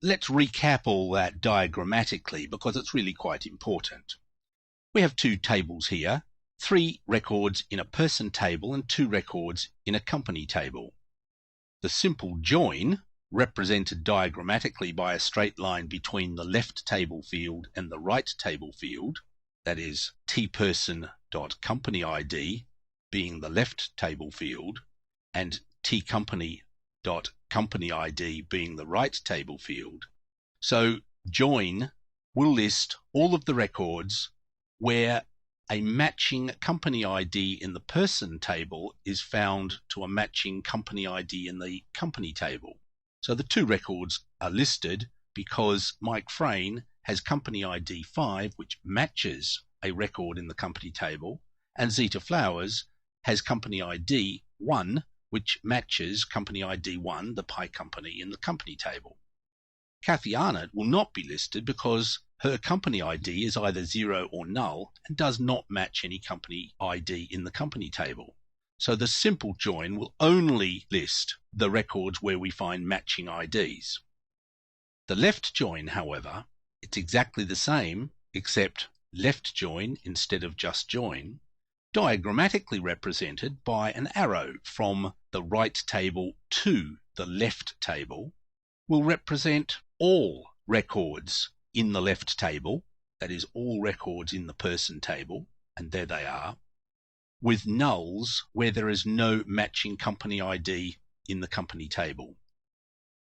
let's recap all that diagrammatically because it's really quite important. We have two tables here, 3 records in a person table and 2 records in a company table. The simple join, represented diagrammatically by a straight line between the left table field and the right table field, that is tperson.companyId being the left table field and tcompany.companyId being the right table field. So join will list all of the records where a matching company ID in the person table is found to a matching company ID in the company table. So the 2 records are listed because Mike Frayne has company ID 5, which matches a record in the company table, and Zeta Flowers has company ID 1, which matches company ID 1, the pie company, in the company table. Kathy Arnott will not be listed because her company ID is either 0 or null and does not match any company ID in the company table. So the simple join will only list the records where we find matching IDs. The left join, however, it's exactly the same except left join instead of just join, diagrammatically represented by an arrow from the right table to the left table, will represent all records in the left table, that is all records in the person table, and there they are, with nulls where there is no matching company ID in the company table.